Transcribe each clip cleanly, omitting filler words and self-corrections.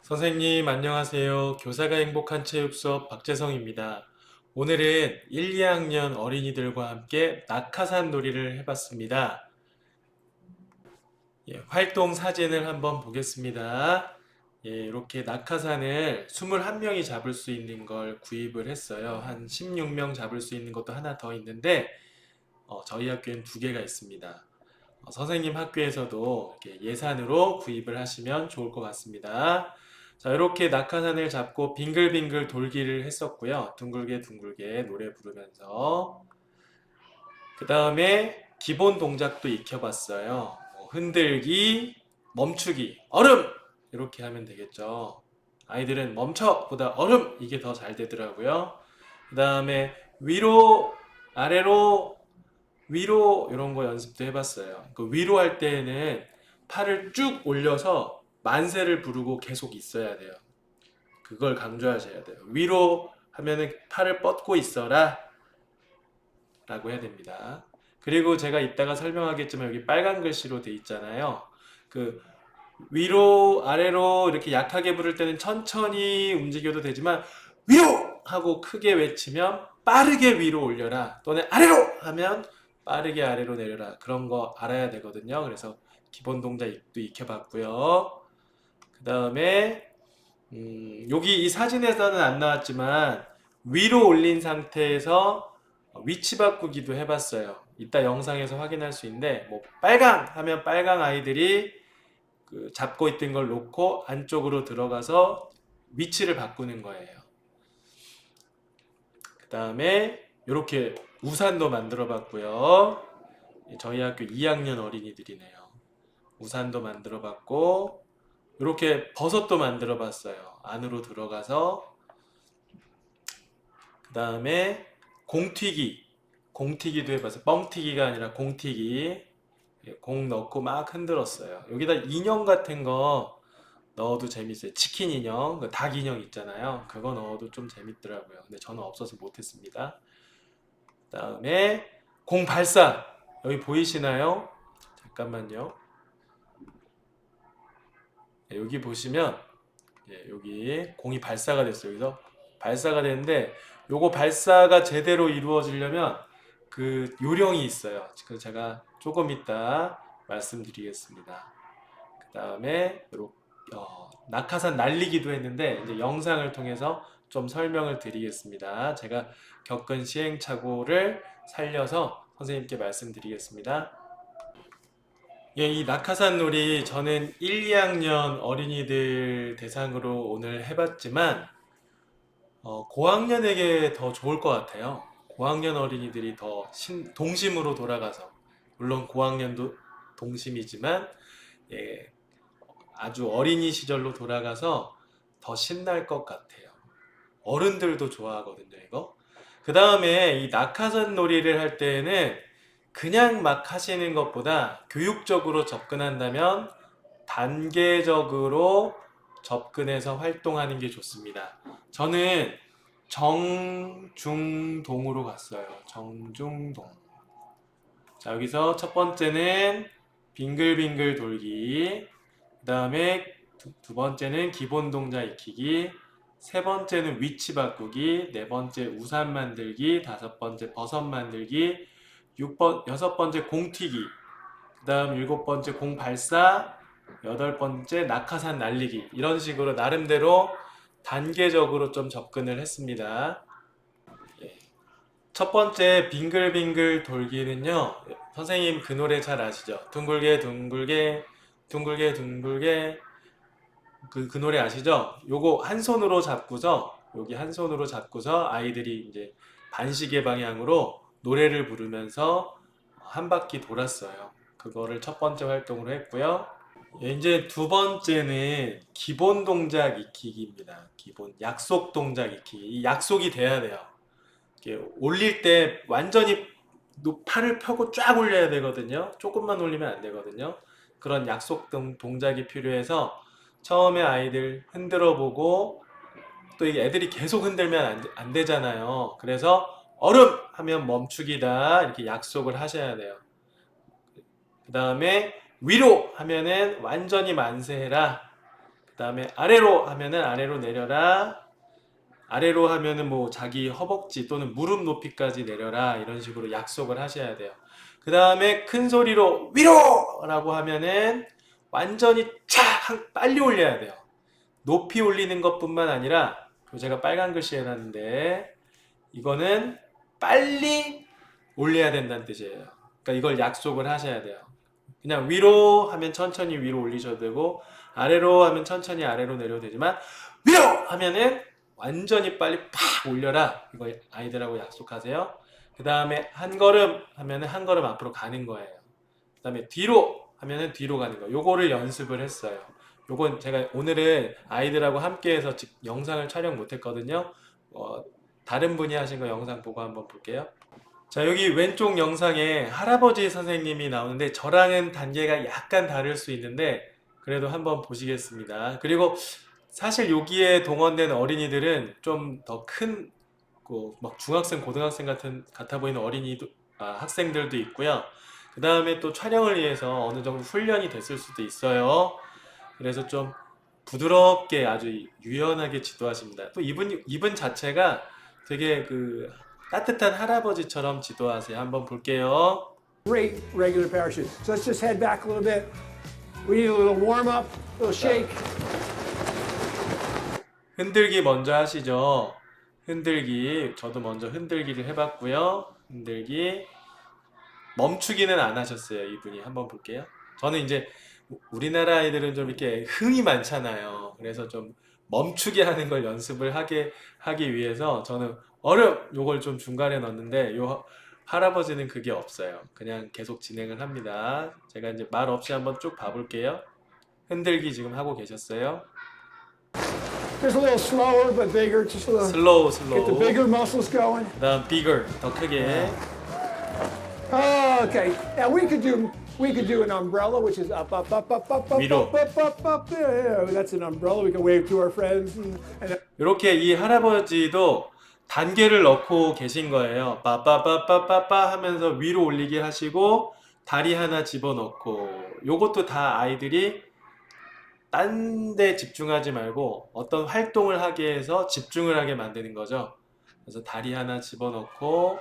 선생님, 안녕하세요. 교사가 행복한 체육 수업 박재성입니다. 오늘은 1, 2학년 어린이들과 함께 낙하산 놀이를 해봤습니다. 활동 사진을 한번 보겠습니다. 이렇게 낙하산을 21명이 잡을 수 있는 걸 구입을 했어요. 한 16명 잡을 수 있는 것도 하나 더 있는데, 저희 학교엔 두 개가 있습니다. 선생님 학교에서도 이렇게 예산으로 구입을 하시면 좋을 것 같습니다. 자, 이렇게 낙하산을 잡고 빙글빙글 돌기를 했었고요. 둥글게 둥글게 노래 부르면서. 그 다음에 기본 동작도 익혀봤어요. 흔들기, 멈추기, 얼음! 이렇게 하면 되겠죠. 아이들은 멈춰! 보다 얼음! 이게 더 잘 되더라고요. 그 다음에 위로, 아래로, 위로 이런 거 연습도 해봤어요. 그 위로 할 때에는 팔을 쭉 올려서 만세를 부르고 계속 있어야 돼요. 그걸 강조하셔야 돼요. 위로 하면은 팔을 뻗고 있어라 라고 해야 됩니다. 그리고 제가 이따가 설명하겠지만 여기 빨간 글씨로 돼 있잖아요. 그 위로 아래로 이렇게 약하게 부를 때는 천천히 움직여도 되지만 위로 하고 크게 외치면 빠르게 위로 올려라 또는 아래로 하면 빠르게 아래로 내려라 그런 거 알아야 되거든요. 그래서 기본 동작도 익혀봤고요. 그 다음에 여기 이 사진에서는 안 나왔지만 위로 올린 상태에서 위치 바꾸기도 해봤어요. 이따 영상에서 확인할 수 있는데 뭐 빨강 하면 빨강 아이들이 그 잡고 있던 걸 놓고 안쪽으로 들어가서 위치를 바꾸는 거예요. 그 다음에 이렇게 우산도 만들어 봤고요. 저희 학교 2학년 어린이들이네요. 우산도 만들어 봤고 이렇게 버섯도 만들어 봤어요. 안으로 들어가서 그 다음에 공튀기 공튀기도 해봤어요. 뻥튀기가 아니라 공튀기 공 넣고 막 흔들었어요. 여기다 인형 같은 거 넣어도 재밌어요. 치킨 인형, 그 닭 인형 있잖아요. 그거 넣어도 좀 재밌더라고요. 근데 저는 없어서 못했습니다. 그 다음에 공 발사. 여기 보이시나요? 잠깐만요. 여기 보시면 여기 공이 발사가 됐어요. 여기서 발사가 되는데 요거 발사가 제대로 이루어지려면 그 요령이 있어요. 그 제가 조금 이따 말씀드리겠습니다. 그 다음에 낙하산 날리기도 했는데 이제 영상을 통해서 좀 설명을 드리겠습니다. 제가 겪은 시행착오를 살려서 선생님께 말씀드리겠습니다. 이 낙하산 놀이 저는 1, 2학년 어린이들 대상으로 오늘 해봤지만 고학년에게 더 좋을 것 같아요. 고학년 어린이들이 더 동심으로 돌아가서 물론 고학년도 동심이지만 예, 아주 어린이 시절로 돌아가서 더 신날 것 같아요. 어른들도 좋아하거든요, 이거. 그 다음에 이 낙하산 놀이를 할 때에는 그냥 막 하시는 것보다 교육적으로 접근한다면 단계적으로 접근해서 활동하는 게 좋습니다. 저는 정중동으로 갔어요. 정중동. 자, 여기서 첫 번째는 빙글빙글 돌기, 그 다음에 두 번째는 기본 동작 익히기, 세 번째는 위치 바꾸기, 네 번째 우산 만들기, 다섯 번째 버섯 만들기, 여섯 번째 공튀기, 그 다음 일곱 번째 공 발사, 여덟 번째 낙하산 날리기. 이런 식으로 나름대로 단계적으로 좀 접근을 했습니다. 첫 번째 빙글빙글 돌기는요. 선생님 그 노래 잘 아시죠? 둥글게 둥글게 둥글게 둥글게 그 노래 아시죠? 요거 한 손으로 잡고서 여기 한 손으로 잡고서 아이들이 이제 반시계 방향으로 노래를 부르면서 한 바퀴 돌았어요. 그거를 첫 번째 활동으로 했고요. 이제 두 번째는 기본 동작 익히기입니다. 기본 약속 동작 익히기. 이 약속이 돼야 돼요. 이렇게 올릴 때 완전히 팔을 펴고 쫙 올려야 되거든요. 조금만 올리면 안 되거든요. 그런 약속 동작이 필요해서 처음에 아이들 흔들어 보고 또 이게 애들이 계속 흔들면 안 되잖아요. 그래서 얼음 하면 멈추기다 이렇게 약속을 하셔야 돼요. 그 다음에 위로 하면은 완전히 만세해라. 그다음에 아래로 하면은 아래로 내려라. 아래로 하면은 뭐 자기 허벅지 또는 무릎 높이까지 내려라. 이런 식으로 약속을 하셔야 돼요. 그 다음에 큰 소리로 위로! 라고 하면은 완전히 착! 빨리 올려야 돼요. 높이 올리는 것뿐만 아니라 제가 빨간 글씨 해놨는데 이거는 빨리 올려야 된다는 뜻이에요. 그러니까 이걸 약속을 하셔야 돼요. 그냥 위로 하면 천천히 위로 올리셔도 되고 아래로 하면 천천히 아래로 내려도 되지만 위로 하면은 완전히 빨리 팍 올려라. 이거 아이들하고 약속하세요. 그 다음에 한 걸음 하면은 한 걸음 앞으로 가는 거예요. 그 다음에 뒤로 하면은 뒤로 가는 거. 요거를 연습을 했어요. 요건 제가 오늘은 아이들하고 함께해서 영상을 촬영 못했거든요. 다른 분이 하신 거 영상 보고 한번 볼게요. 자, 여기 왼쪽 영상에 할아버지 선생님이 나오는데 저랑은 단계가 약간 다를 수 있는데 그래도 한번 보시겠습니다. 그리고 사실 여기에 동원된 어린이들은 좀 더 큰, 막 중학생, 고등학생 같아 보이는 학생들도 있고요. 그 다음에 또 촬영을 위해서 어느 정도 훈련이 됐을 수도 있어요. 그래서 좀 부드럽게 아주 유연하게 지도하십니다. 또 이분 자체가 되게 따뜻한 할아버지처럼 지도하세요. 한번 볼게요. Great regular parachute. So let's just head back a little bit. We need a little warm up, a little shake. 흔들기 먼저 하시죠. 흔들기. 저도 먼저 흔들기를 해봤고요. 흔들기. 멈추기는 안 하셨어요. 이분이. 한번 볼게요. 저는 이제 우리나라 아이들은 좀 이렇게 흥이 많잖아요. 그래서 좀 멈추게 하는 걸 연습을 하기 위해서 저는 요걸 좀 중간에 넣었는데 요 할아버지는 그게 없어요. 그냥 계속 진행을 합니다. 제가 이제 말 없이 한번 쭉 봐볼게요. 흔들기 지금 하고 계셨어요. Just a little slower but bigger. Just a little. Get the 슬로우. bigger muscles going. 그 다음 bigger. 더 크게. Okay. Now we could do an umbrella, which is up, up, up, up, up, up, 위로. up, up, up, up. Yeah, that's an umbrella. We can wave to our friends. And 이렇게 이 할아버지도 단계를 넣고 계신 거예요. 빠빠빠빠빠빠 하면서 위로 올리게 하시고 다리 하나 집어넣고 요것도 다 아이들이 딴 데 집중하지 말고 어떤 활동을 하게 해서 집중을 하게 만드는 거죠. 그래서 다리 하나 집어넣고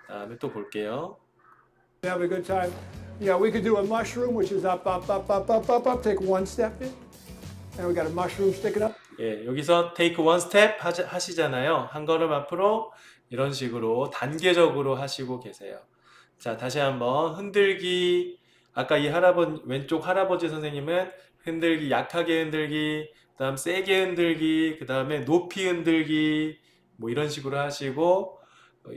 그다음에 또 볼게요. have a good time. Yeah, we could do a mushroom, which is up, up, up, up, up, up, up. Take one step in. And we got a mushroom sticking up. 예, 여기서 take one step 하시잖아요. 한 걸음 앞으로 이런 식으로 단계적으로 하시고 계세요. 자, 다시 한번 흔들기. 아까 왼쪽 할아버지 선생님은 흔들기, 약하게 흔들기, 그다음 세게 흔들기, 그다음에 높이 흔들기, 뭐 이런 식으로 하시고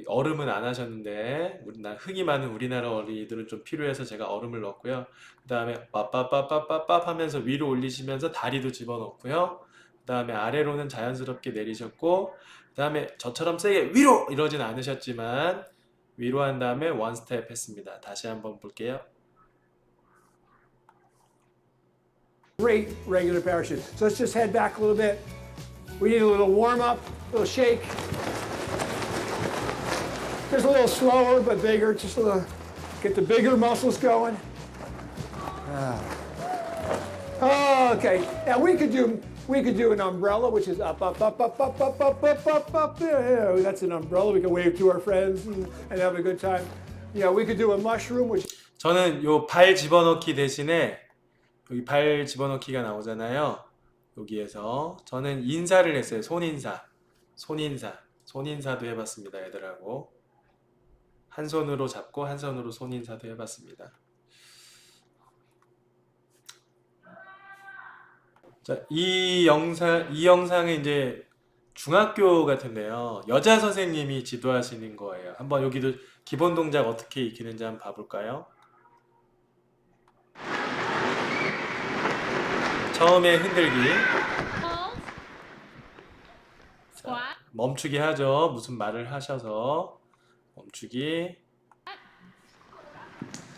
얼음은 안 하셨는데 흥이 많은 우리나라 어린이들은 좀 필요해서 제가 얼음을 넣었고요. 그다음에 빠빠빠빠빠빠 하면서 위로 올리시면서 다리도 집어넣고요. 그다음에 아래로는 자연스럽게 내리셨고 그다음에 저처럼 세게 위로 이러진 않으셨지만 위로 한 다음에 원 스텝 했습니다. 다시 한번 볼게요. Great regular parachute. So let's just head back a little bit. We need a little warm up, a little shake. Just a little slower but bigger. Just a little. Get the bigger muscles going. Okay. Now we could do an umbrella, which is up, up, up, up, up, up, up, up, up, up. Yeah, that's an umbrella. We can wave to our friends and have a good time. Yeah, we could do a mushroom, which. 저는 요 발 집어넣기 대신에 여기 발 집어넣기가 나오잖아요. 여기에서 저는 인사를 했어요. 손인사도 해봤습니다. 애들하고 한 손으로 잡고 한 손으로 손인사도 해봤습니다. 자, 이 영상은 이제 중학교 같은데요. 여자 선생님이 지도하시는 거예요. 한번 여기도 기본 동작 어떻게 익히는지 한번 봐볼까요? 처음에 흔들기. Hold. 자, 멈추기 하죠. 무슨 말을 하셔서 멈추기.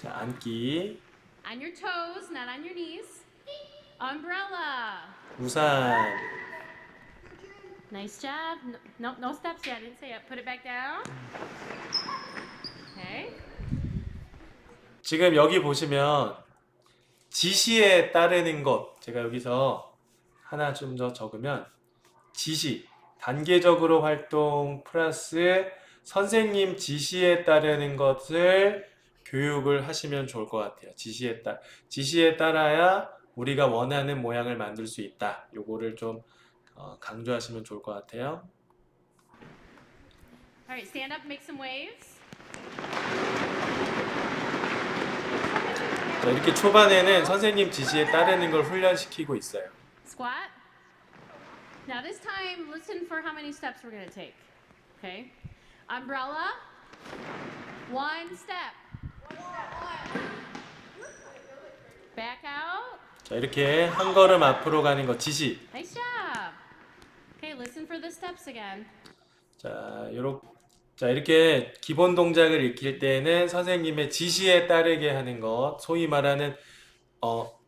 자, 앉기. On your toes, not on your knees. Umbrella. 우산. Nice job. No steps yet. I didn't say it. Put it back down. Okay. 지금 여기 보시면 지시에 따르는 것 제가 여기서 하나 좀 더 적으면 지시, 단계적으로 활동 플러스 선생님 지시에 따르는 것을 교육을 하시면 좋을 것 같아요. 지시에 따라야 우리가 원하는 모양을 만들 수 있다. 요거를 좀 강조하시면 좋을 것 같아요. All right, stand up, make some waves. 자, 이렇게 초반에는 선생님 지시에 따르는 걸 훈련시키고 있어요. Squat. Now this time, listen for how many steps we're gonna take. Okay. Umbrella. One step. Back out. 자, 이렇게 한 걸음 앞으로 가는 거 지시. Nice job. Okay, listen for the steps again. 자, 이렇게 기본 동작을 익힐 때는 선생님의 지시에 따르게 하는 것, 소위 말하는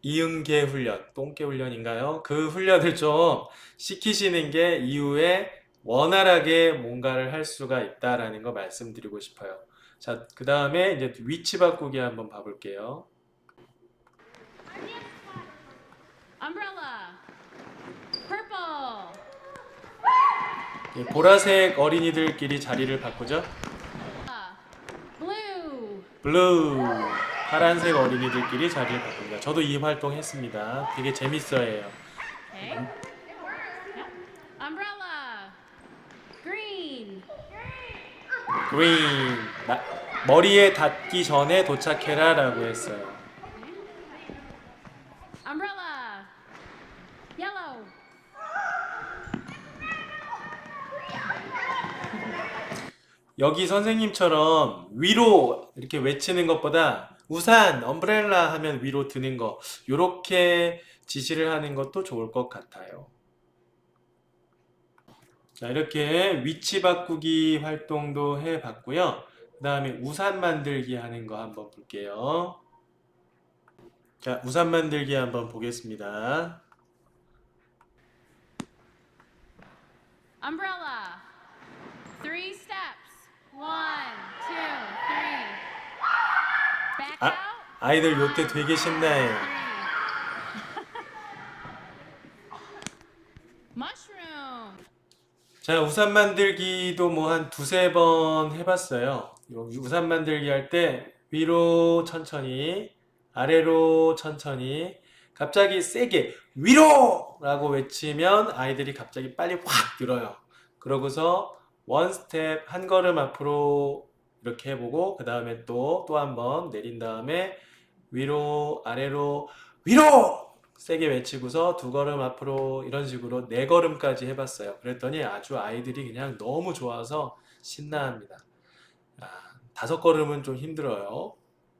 이응계 훈련, 똥개 훈련인가요? 그 훈련을 좀 시키시는 게 이후에 원활하게 뭔가를 할 수가 있다라는 거 말씀드리고 싶어요. 자, 그 다음에 이제 위치 바꾸기 한번 봐볼게요. Umbrella. Purple. 예, 보라색 어린이들끼리 자리를 바꾸죠. Blue. 블루, 파란색 어린이들끼리 자리를 바꿉니다. 저도 이 활동 했습니다. 되게 재밌어요. Okay. Yep. Umbrella. Green. 그린, 머리에 닿기 전에 도착해라 라고 했어요. Umbrella. Yellow. 여기 선생님처럼 위로 이렇게 외치는 것보다 우산, 엄브렐라 하면 위로 드는 거, 요렇게 지시를 하는 것도 좋을 것 같아요. 자, 이렇게 위치 바꾸기 활동도 해봤고요. 그 다음에 우산 만들기 하는 거 한번 볼게요. 자, 우산 만들기 한번 보겠습니다. Umbrella. 3 steps. 1, 2, 3. Back 아, out. 아이들 요때 되게 신나해요. 3. Mushroom. 자, 우산 만들기도 뭐 한 두세 번 해봤어요. 우산 만들기 할 때 위로 천천히, 아래로 천천히, 갑자기 세게 위로! 라고 외치면 아이들이 갑자기 빨리 확 늘어요. 그러고서 원 스텝, 한 걸음 앞으로 이렇게 해보고 그 다음에 또 한 번 내린 다음에 위로, 아래로, 위로! 세게 외치고서 두 걸음 앞으로 이런 식으로 네 걸음까지 해봤어요. 그랬더니 아주 아이들이 그냥 너무 좋아서 신나합니다. 다섯 걸음은 좀 힘들어요.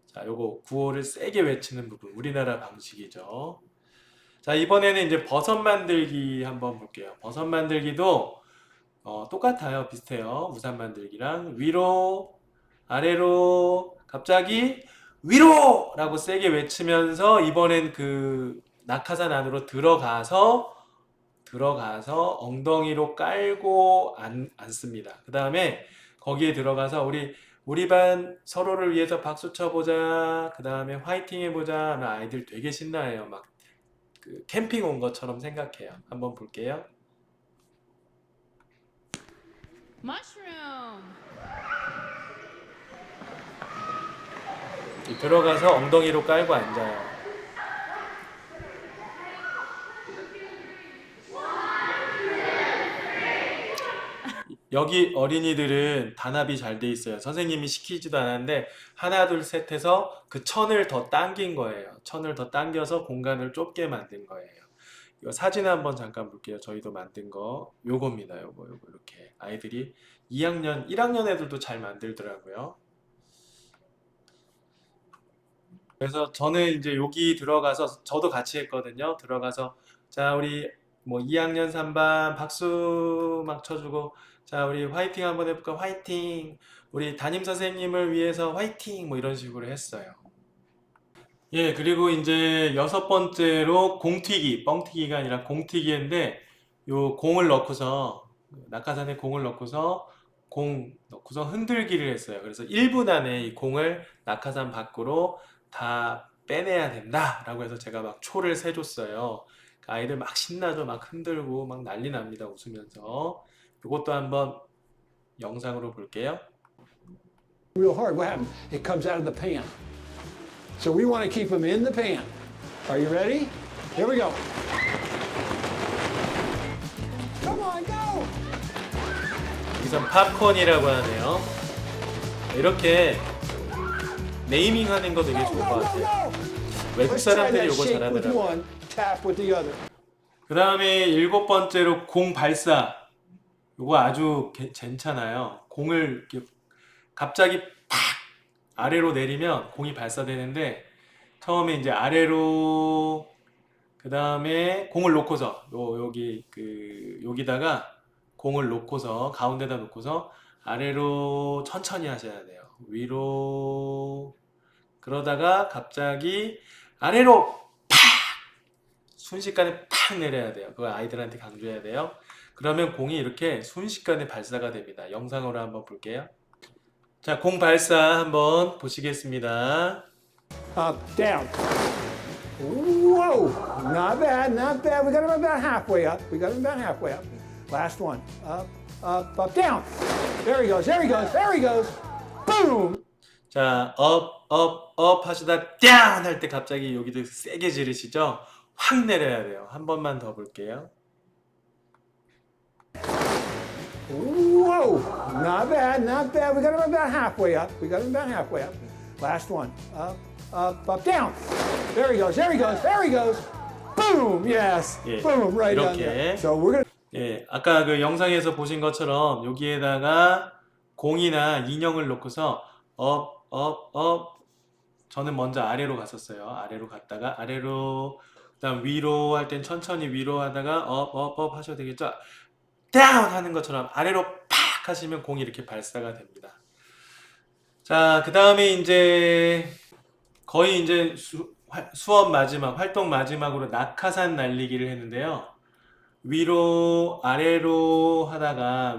자, 요거 구호를 세게 외치는 부분, 우리나라 방식이죠. 자, 이번에는 이제 버섯 만들기 한번 볼게요. 버섯 만들기도 똑같아요. 비슷해요. 우산 만들기랑 위로, 아래로, 갑자기 위로! 라고 세게 외치면서 이번엔 그 낙하산 안으로 들어가서 엉덩이로 깔고 앉습니다. 그 다음에 거기에 들어가서 우리 반 서로를 위해서 박수 쳐보자. 그 다음에 화이팅 해보자. 하면 아이들 되게 신나해요. 막 그 캠핑 온 것처럼 생각해요. 한번 볼게요. Mushroom. 들어가서 엉덩이로 깔고 앉아요. 여기 어린이들은 단합이 잘 돼 있어요. 선생님이 시키지도 않았는데 하나 둘 셋 해서 그 천을 더 당긴 거예요. 천을 더 당겨서 공간을 좁게 만든 거예요. 이거 사진 한번 잠깐 볼게요. 저희도 만든 거 요겁니다. 요거 이렇게 아이들이 2학년, 1학년 애들도 잘 만들더라고요. 그래서 저는 이제 여기 들어가서 저도 같이 했거든요. 들어가서 자, 우리 뭐 2학년 3반 박수 막 쳐주고 자, 우리 화이팅 한번 해볼까? 화이팅! 우리 담임 선생님을 위해서 화이팅! 뭐 이런 식으로 했어요. 예, 그리고 이제 여섯 번째로 공튀기, 뻥튀기가 아니라 공튀기인데 요 공을 넣고서 낙하산에 공을 넣고서 공 넣고서 흔들기를 했어요. 그래서 1분 안에 이 공을 낙하산 밖으로 다 빼내야 된다라고 해서 제가 막 초를 세줬어요. 아이들 막 신나죠. 막 흔들고 막 난리 납니다. 웃으면서. 이것도 한번 영상으로 볼게요. real hard. What happened? It comes out of the pan. So we want to keep them in the pan. Are you ready? Here we go. Come on, go! 여기선 팝콘이라고 하네요. 이렇게 네이밍하는 거 되게 Go, 좋은 것 go, go, 같아요. go! 외국 Let's try 사람들이 that 이거 shake with 잘하더라고요. one, tap with the other. 그 다음에 7번째로 공 발사. 이거 아주 괜찮아요. 공을 이렇게 갑자기 팍 아래로 내리면 공이 발사되는데 처음에 이제 아래로 그 다음에 공을 놓고서 여기다가 공을 놓고서 가운데다 놓고서 아래로 천천히 하셔야 돼요. 위로 그러다가 갑자기 아래로 팍 순식간에 팍 내려야 돼요. 그거 아이들한테 강조해야 돼요. 그러면 공이 이렇게 순식간에 발사가 됩니다. 영상으로 한번 볼게요. 자, 공 발사 한번 보시겠습니다. Up, down. Whoa! Not bad, not bad. We got them about halfway up. We got them about halfway up. Last one. Up, up, up, down. There he goes, there he goes, there he goes. Boom! 자, 업 하시다 down 할 때 갑자기 여기도 세게 지르시죠? 확 내려야 돼요. 한 번만 더 볼게요. Whoa! Not bad, not bad. We got them about halfway up. We got them about halfway up. Last one. Up, up, up, down. There he goes, there he goes, there he goes. Boom! Yes. 예, Boom! Right on 이렇게. there. So we're gonna. 예, 아까 그 영상에서 보신 것처럼 여기에다가 공이나 인형을 놓고서 업. 저는 먼저 아래로 갔었어요. 아래로 갔다가 아래로 그다음 위로 할 땐 천천히 위로 하다가 업 하셔도 되겠죠. 다운 하는 것처럼 아래로 팍 하시면 공이 이렇게 발사가 됩니다. 자, 그 다음에 이제 거의 이제 수업 마지막, 활동 마지막으로 낙하산 날리기를 했는데요. 위로 아래로 하다가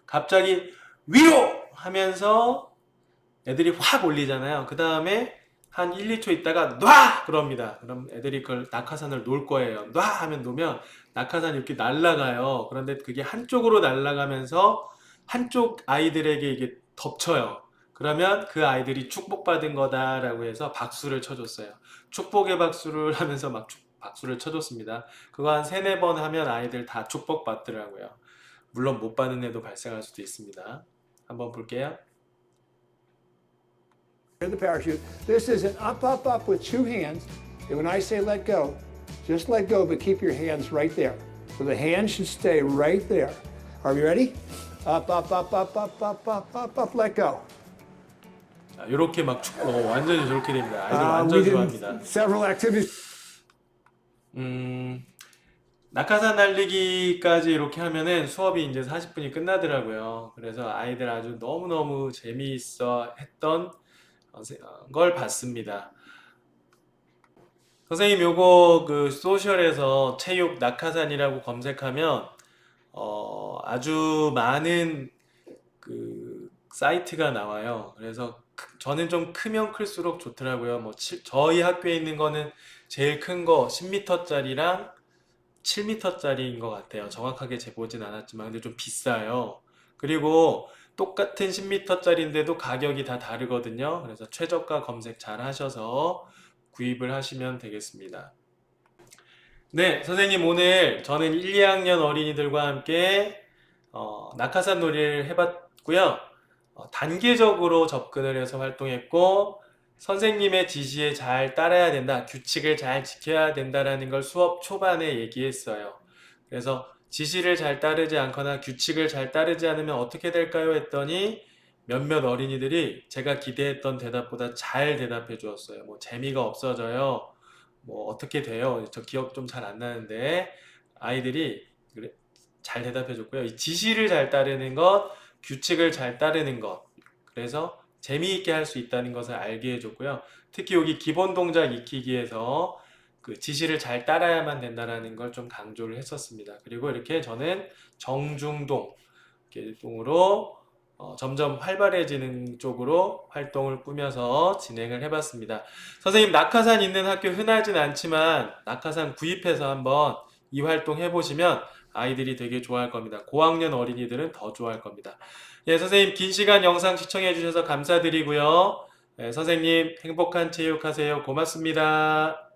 갑자기 위로 하면서 애들이 확 올리잖아요. 그 다음에 한 1, 2초 있다가 놔! 그럽니다. 그럼 애들이 그걸 낙하산을 놓을 거예요. 놔! 하면 놓으면 낙하산이 이렇게 날아가요. 그런데 그게 한쪽으로 날아가면서 한쪽 아이들에게 이게 덮쳐요. 그러면 그 아이들이 축복받은 거다라고 해서 박수를 쳐줬어요. 축복의 박수를 하면서 막 박수를 쳐줬습니다. 그거 한 3, 4번 하면 아이들 다 축복받더라고요. 물론 못 받는 애도 발생할 수도 있습니다. 한번 볼게요. The parachute. This is an up, up, up with two hands. And when I say let go, just let go, but keep your hands right there. So the hands should stay right there. Are we ready? Up, up, up, up, up, up, up, up, up, let go. 자, 이렇게 막 완전히 저렇게 됩니다. 아이들 완전 we did 좋아합니다. several activities. 낙하산 날리기까지 이렇게 하면은 수업이 이제 40분이 끝나더라고요. 그래서 아이들 아주 너무너무 재미있어 했던 걸 봤습니다. 선생님 요거 그 소셜에서 체육 낙하산이라고 검색하면 아주 많은 그 사이트가 나와요. 그래서 저는 좀 크면 클수록 좋더라고요. 뭐 저희 학교에 있는 거는 제일 큰 거 10m짜리랑 7m짜리인 것 같아요. 정확하게 재보진 않았지만 근데 좀 비싸요. 그리고 똑같은 10m짜리인데도 가격이 다 다르거든요. 그래서 최저가 검색 잘 하셔서 구입을 하시면 되겠습니다. 네, 선생님 오늘 저는 1, 2학년 어린이들과 함께 낙하산 놀이를 해봤고요. 단계적으로 접근을 해서 활동했고 선생님의 지시에 잘 따라야 된다, 규칙을 잘 지켜야 된다라는 걸 수업 초반에 얘기했어요. 그래서 지시를 잘 따르지 않거나 규칙을 잘 따르지 않으면 어떻게 될까요? 했더니 몇몇 어린이들이 제가 기대했던 대답보다 잘 대답해 주었어요. 뭐 재미가 없어져요. 뭐 어떻게 돼요? 저 기억 좀 잘 안 나는데 아이들이 잘 대답해 줬고요. 이 지시를 잘 따르는 것, 규칙을 잘 따르는 것. 그래서 재미있게 할 수 있다는 것을 알게 해줬고요. 특히 여기 기본 동작 익히기에서 그 지시를 잘 따라야만 된다는 걸 좀 강조를 했었습니다. 그리고 이렇게 저는 정중동 동으로 점점 활발해지는 쪽으로 활동을 꾸며서 진행을 해봤습니다. 선생님, 낙하산 있는 학교 흔하진 않지만 낙하산 구입해서 한번 이 활동 해보시면 아이들이 되게 좋아할 겁니다. 고학년 어린이들은 더 좋아할 겁니다. 예, 선생님, 긴 시간 영상 시청해 주셔서 감사드리고요. 예, 선생님, 행복한 체육하세요. 고맙습니다.